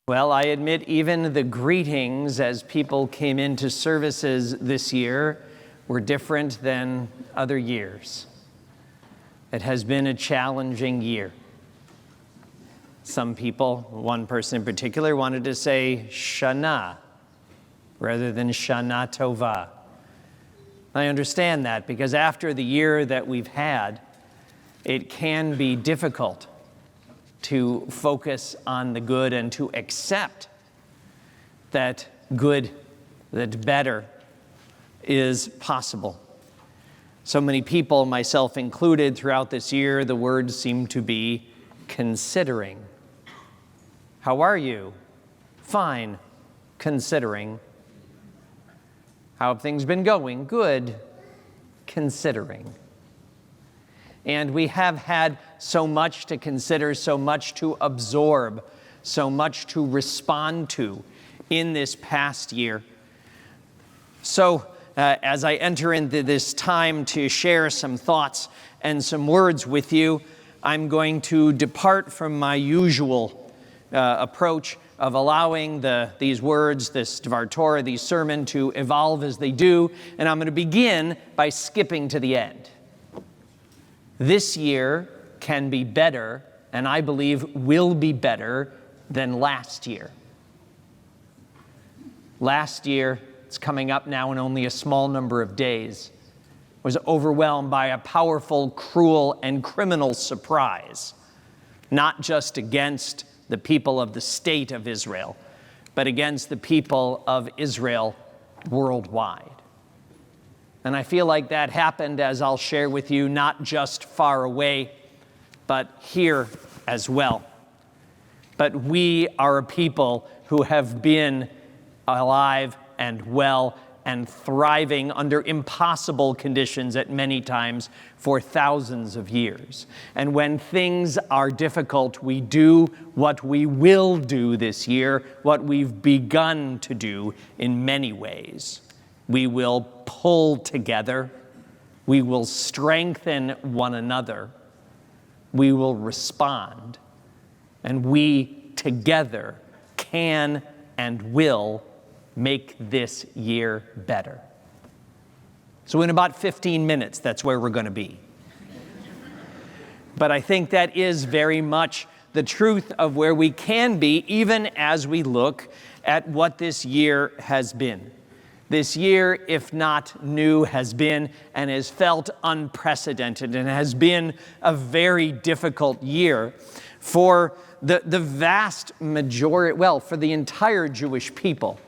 Well, I admit even the greetings as people came into services this year were different than other years. It has been a challenging year. Some people, one person in particular, wanted to say Shana rather than Shana Tova. I understand that because after the year that we've had, it can be difficult to focus on the good and to accept that good, that better is possible. So many people, myself included, throughout this year, the words seem to be considering. How are you? Fine, considering. How have things been going? Good, considering. And we have had so much to consider, so much to absorb, so much to respond to in this past year. So as I enter into this time to share some thoughts and some words with you, I'm going to depart from my usual approach of allowing these words, this Dvar Torah, these sermon to evolve as they do, and I'm going to begin by skipping to the end. This year can be better, and I believe will be better than last year. Last year, it's coming up now in only a small number of days, was overwhelmed by a powerful, cruel, and criminal surprise, not just against the people of the state of Israel, but against the people of Israel worldwide. And I feel like that happened, as I'll share with you, not just far away, but here as well. But we are a people who have been alive and well and thriving under impossible conditions at many times for thousands of years. And when things are difficult, we do what we will do this year, what we've begun to do in many ways. We will pull together. We will strengthen one another. We will respond. And we together can and will make this year better. So in about 15 minutes, that's where we're going to be. But I think that is very much the truth of where we can be, even as we look at what this year has been. This year, if not new, has been and has felt unprecedented and has been a very difficult year for the vast majority, well, for the entire Jewish people.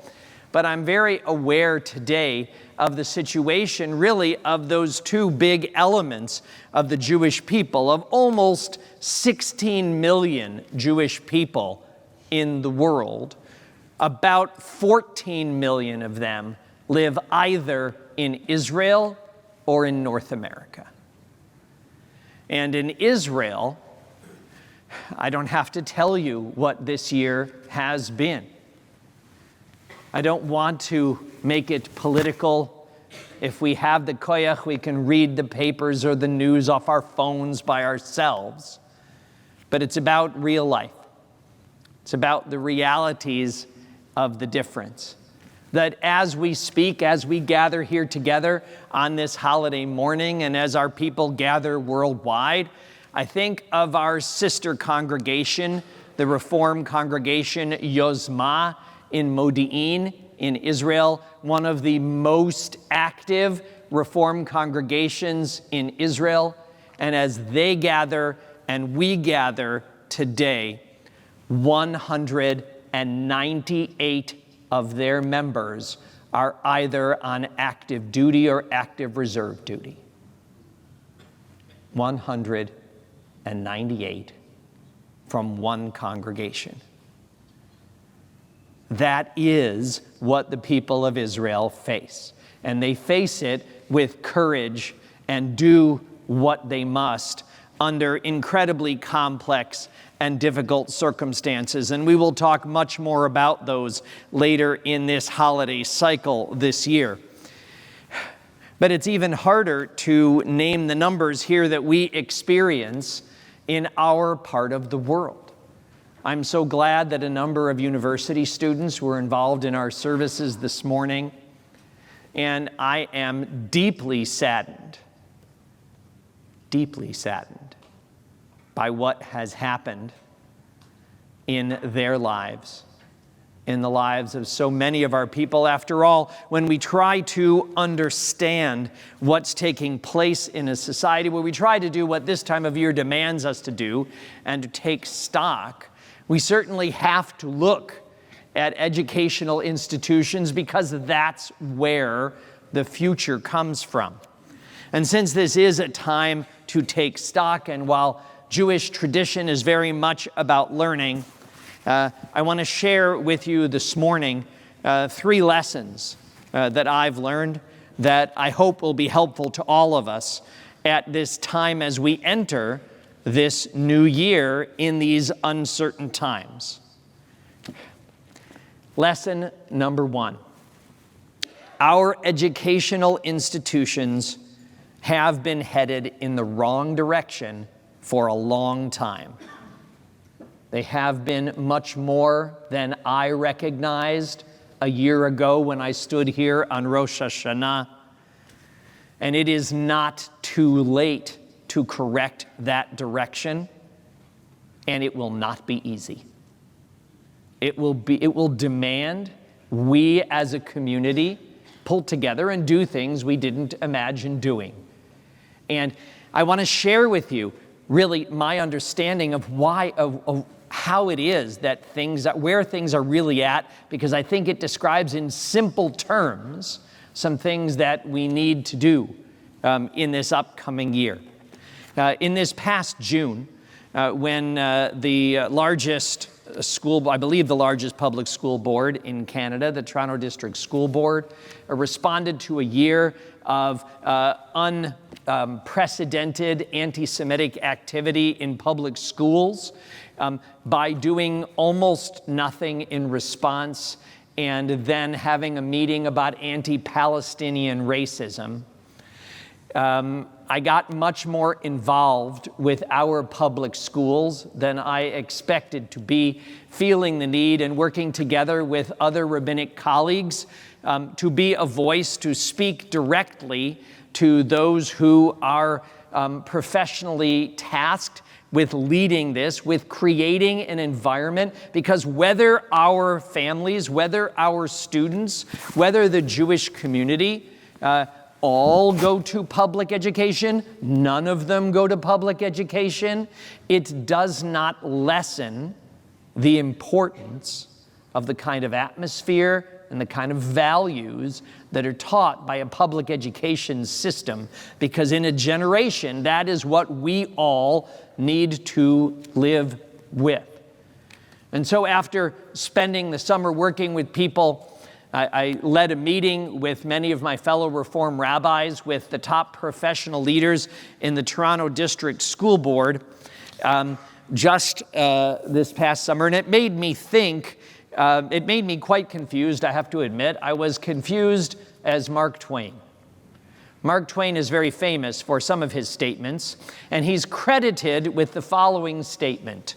But I'm very aware today of the situation, really, of those two big elements of the Jewish people, of almost 16 million Jewish people in the world. About 14 million of them live either in Israel or in North America. And in Israel, I don't have to tell you what this year has been. I don't want to make it political. If we have the koyach, we can read the papers or the news off our phones by ourselves. But it's about real life. It's about the realities of the difference. That as we speak, as we gather here together on this holiday morning, and as our people gather worldwide, I think of our sister congregation, the Reform congregation Yozma in Modi'in in Israel, one of the most active Reform congregations in Israel. And as they gather and we gather today, 198 of their members are either on active duty or active reserve duty. 198 from one congregation. That is what the people of Israel face. And they face it with courage and do what they must under incredibly complex and difficult circumstances. And we will talk much more about those later in this holiday cycle this year. But it's even harder to name the numbers here that we experience in our part of the world. I'm so glad that a number of university students were involved in our services this morning, and I am deeply saddened by what has happened in their lives, in the lives of so many of our people. After all, when we try to understand what's taking place in a society, where we try to do what this time of year demands us to do and to take stock, we certainly have to look at educational institutions, because that's where the future comes from. And since this is a time to take stock, and while Jewish tradition is very much about learning, I want to share with you this morning 3 lessons that I've learned that I hope will be helpful to all of us at this time as we enter this new year in these uncertain times. Lesson number 1. Our educational institutions have been headed in the wrong direction for a long time. They have been much more than I recognized a year ago when I stood here on Rosh Hashanah. And it is not too late to correct that direction, and it will not be easy. It will demand we as a community pull together and do things we didn't imagine doing. And I want to share with you really my understanding of how it is that where things are really at, because I think it describes in simple terms some things that we need to do in this upcoming year. In this past June, when the largest school, I believe the largest public school board in Canada, the Toronto District School Board, responded to a year of unprecedented anti-Semitic activity in public schools by doing almost nothing in response, and then having a meeting about anti-Palestinian racism. I got much more involved with our public schools than I expected to be, feeling the need and working together with other rabbinic colleagues to be a voice, to speak directly to those who are professionally tasked with leading this, with creating an environment, because whether our families, whether our students, whether the Jewish community, all go to public education, none of them go to public education, it does not lessen the importance of the kind of atmosphere and the kind of values that are taught by a public education system, because in a generation, that is what we all need to live with. And so after spending the summer working with people, I led a meeting with many of my fellow Reform rabbis, with the top professional leaders in the Toronto District School Board just this past summer. And it made me think, it made me quite confused, I have to admit. I was confused as Mark Twain. Mark Twain is very famous for some of his statements, and he's credited with the following statement.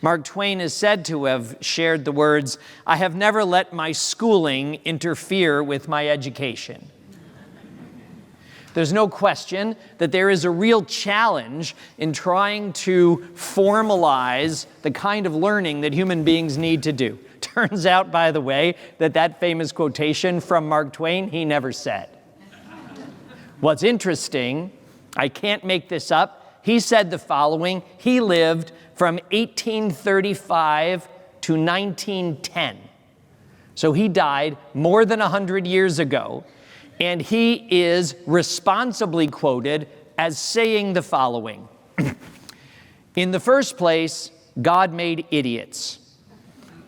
Mark Twain is said to have shared the words, "I have never let my schooling interfere with my education." There's no question that there is a real challenge in trying to formalize the kind of learning that human beings need to do. Turns out, by the way, that famous quotation from Mark Twain, he never said. What's interesting, I can't make this up, he said the following: he lived from 1835 to 1910. So he died more than 100 years ago, and he is responsibly quoted as saying the following: in the first place, God made idiots.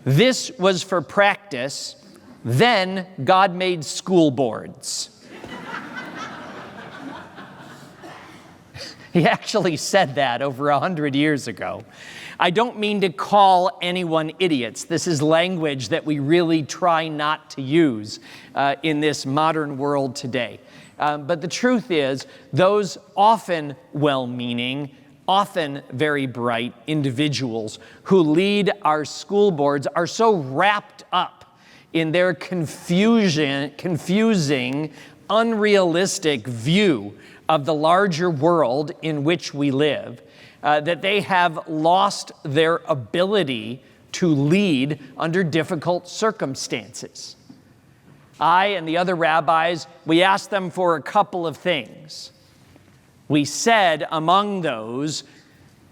This was for practice. Then God made school boards. He actually said that over 100 years ago. I don't mean to call anyone idiots. This is language that we really try not to use in this modern world today. But the truth is, those often well-meaning often very bright individuals who lead our school boards are so wrapped up in their confusing, unrealistic view of the larger world in which we live, that they have lost their ability to lead under difficult circumstances. I and the other rabbis, we asked them for a couple of things. We said among those,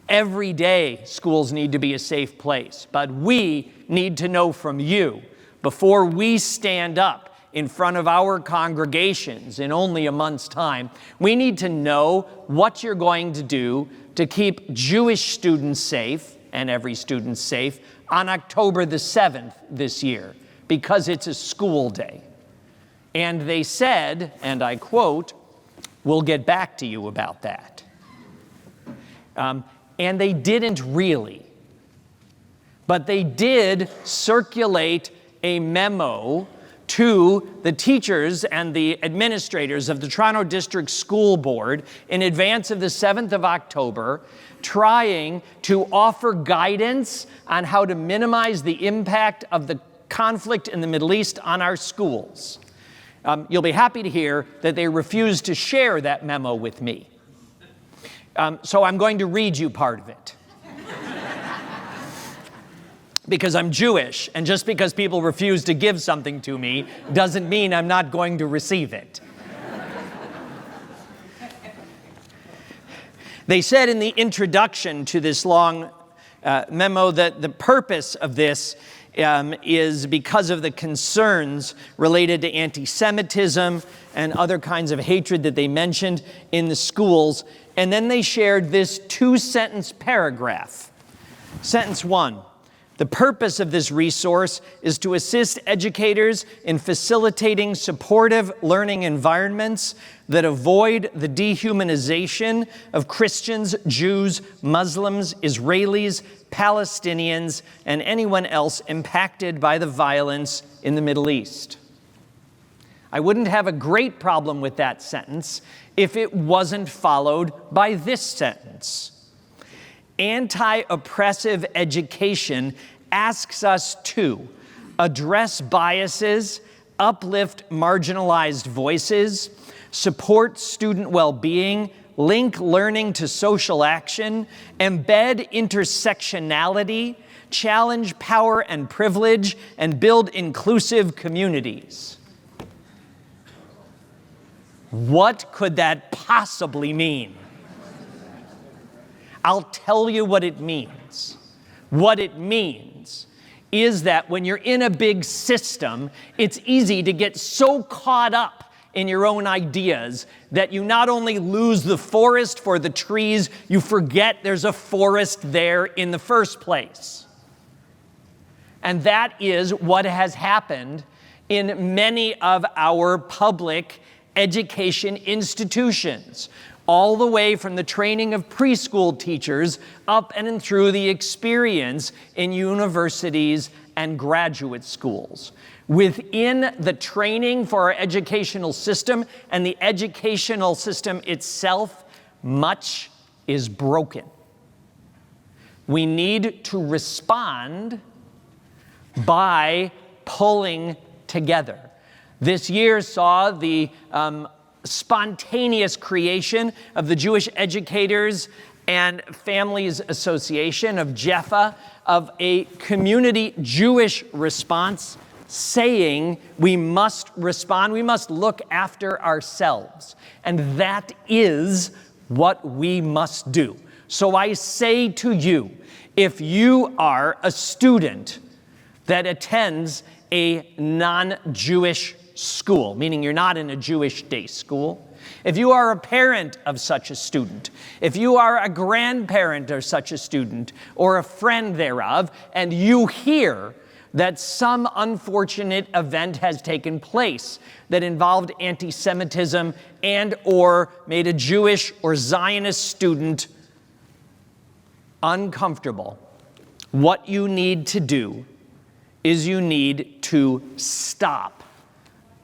every day schools need to be a safe place, but we need to know from you before we stand up in front of our congregations in only a month's time. We need to know what you're going to do to keep Jewish students safe, and every student safe, on October the 7th this year, because it's a school day. And they said, and I quote, "We'll get back to you about that." And they didn't really. But they did circulate a memo to the teachers and the administrators of the Toronto District School Board in advance of the 7th of October, trying to offer guidance on how to minimize the impact of the conflict in the Middle East on our schools. You'll be happy to hear that they refused to share that memo with me. So I'm going to read you part of it. Because I'm Jewish, and just because people refuse to give something to me doesn't mean I'm not going to receive it. They said in the introduction to this long memo that the purpose of this is because of the concerns related to anti-Semitism and other kinds of hatred that they mentioned in the schools. And then they shared this 2-sentence paragraph. Sentence 1. The purpose of this resource is to assist educators in facilitating supportive learning environments that avoid the dehumanization of Christians, Jews, Muslims, Israelis, Palestinians, and anyone else impacted by the violence in the Middle East. I wouldn't have a great problem with that sentence if it wasn't followed by this sentence. Anti-oppressive education asks us to address biases, uplift marginalized voices, support student well-being, link learning to social action, embed intersectionality, challenge power and privilege, and build inclusive communities. What could that possibly mean? I'll tell you what it means. What it means is that when you're in a big system, it's easy to get so caught up in your own ideas that you not only lose the forest for the trees, you forget there's a forest there in the first place. And that is what has happened in many of our public education institutions, all the way from the training of preschool teachers up and through the experience in universities and graduate schools. Within the training for our educational system and the educational system itself, much is broken. We need to respond by pulling together. This year saw the spontaneous creation of the Jewish Educators and Families Association of Jaffa, of a community Jewish response saying we must respond, we must look after ourselves. And that is what we must do. So I say to you, if you are a student that attends a non-Jewish school, meaning you're not in a Jewish day school, if you are a parent of such a student, if you are a grandparent of such a student or a friend thereof, and you hear that some unfortunate event has taken place that involved anti-Semitism and or made a Jewish or Zionist student uncomfortable, what you need to do is you need to stop.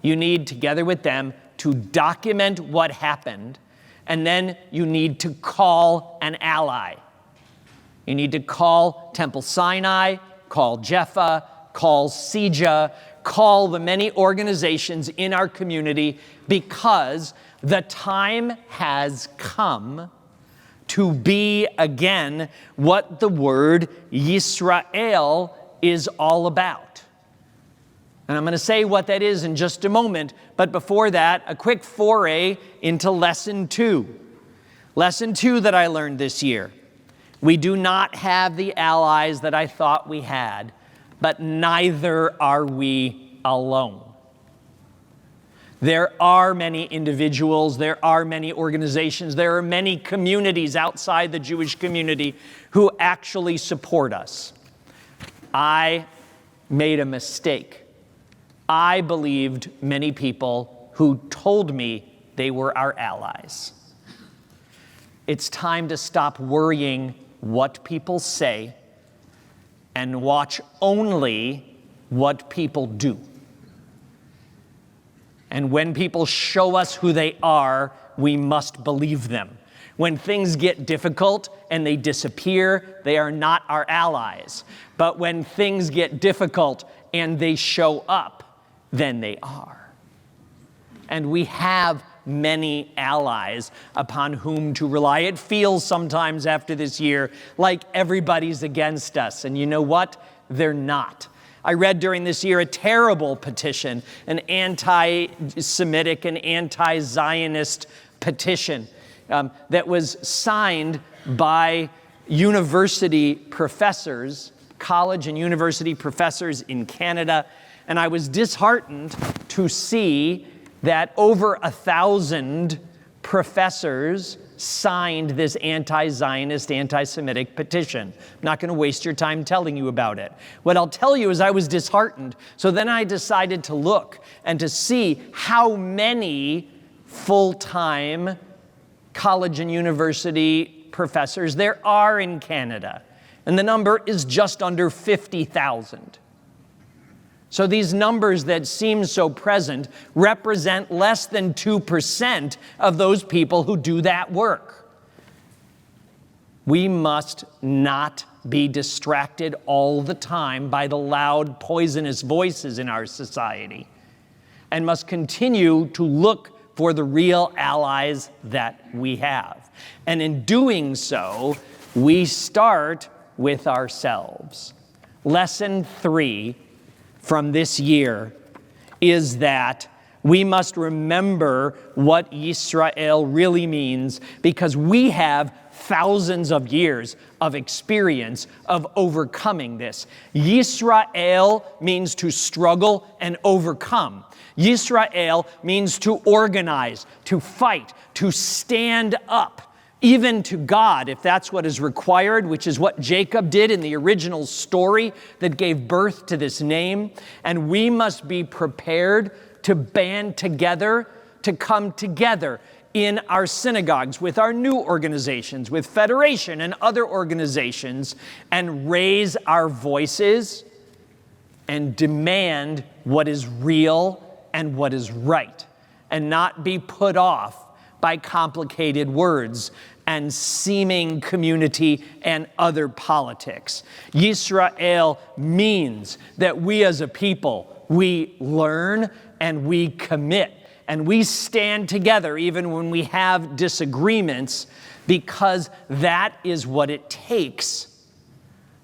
You need, together with them, to document what happened And then you need to call an ally. You need to call Temple Sinai, call Jepha, call CEJA, call the many organizations in our community, because the time has come to be again what the word Yisrael is all about. And I'm going to say what that is in just a moment, but before that, a quick foray into lesson 2. Lesson 2 that I learned this year. We do not have the allies that I thought we had, but neither are we alone. There are many individuals, there are many organizations, there are many communities outside the Jewish community who actually support us. I made a mistake. I believed many people who told me they were our allies. It's time to stop worrying what people say and watch only what people do. And when people show us who they are, we must believe them. When things get difficult and they disappear, they are not our allies. But when things get difficult and they show up, then they are. And we have many allies upon whom to rely. It feels sometimes after this year like everybody's against us. And you know what? They're not. I read during this year a terrible petition, an anti-Semitic and anti-Zionist petition that was signed by university professors, college and university professors in Canada. And I was disheartened to see that over 1,000 professors signed this anti-Zionist, anti-Semitic petition. I'm not going to waste your time telling you about it. What I'll tell you is I was disheartened. So then I decided to look and to see how many full-time college and university professors there are in Canada. And the number is just under 50,000. So these numbers that seem so present represent less than 2% of those people who do that work. We must not be distracted all the time by the loud, poisonous voices in our society, and must continue to look for the real allies that we have. And in doing so, we start with ourselves. Lesson 3 from this year is that we must remember what Yisrael really means, because we have thousands of years of experience of overcoming this. Yisrael means to struggle and overcome. Yisrael means to organize, to fight, to stand up, even to God, if that's what is required, which is what Jacob did in the original story that gave birth to this name. And we must be prepared to band together, to come together in our synagogues, with our new organizations, with Federation and other organizations, and raise our voices and demand what is real and what is right, and not be put off by complicated words and seeming community and other politics. Yisrael means that we as a people, we learn and we commit and we stand together even when we have disagreements, because that is what it takes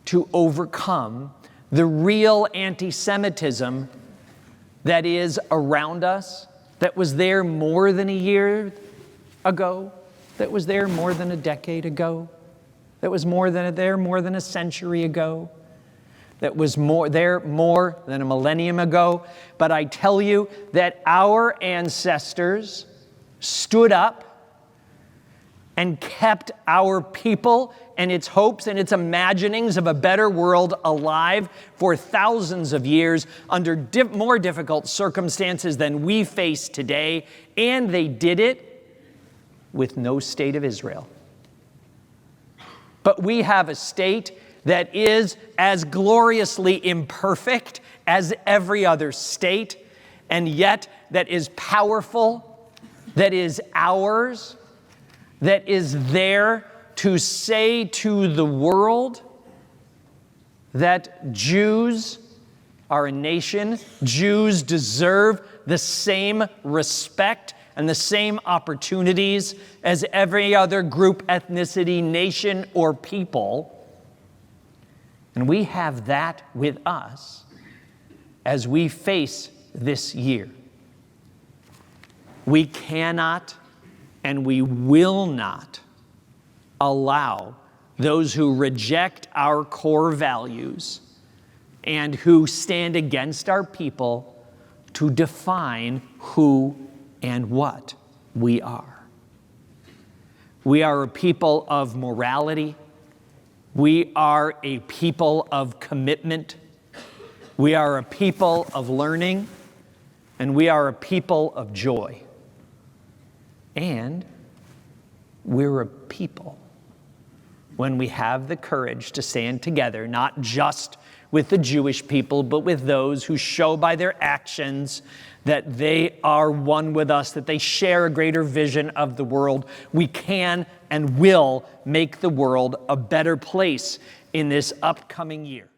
to overcome the real anti-Semitism that is around us, that was there more than a year ago, that was there more than a decade ago, that was there more than a century ago, that was there more than a millennium ago. But I tell you that our ancestors stood up and kept our people and its hopes and its imaginings of a better world alive for thousands of years under more difficult circumstances than we face today. And they did it with no state of Israel. But we have a state that is as gloriously imperfect as every other state, and yet that is powerful, that is ours, that is there to say to the world that Jews are a nation, Jews deserve the same respect and the same opportunities as every other group, ethnicity, nation, or people. And we have that with us as we face this year. We cannot and we will not allow those who reject our core values and who stand against our people to define who and what we are. We are a people of morality. We are a people of commitment. We are a people of learning. And we are a people of joy. And we're a people when we have the courage to stand together, not just with the Jewish people, but with those who show by their actions that they are one with us, that they share a greater vision of the world. We can and will make the world a better place in this upcoming year.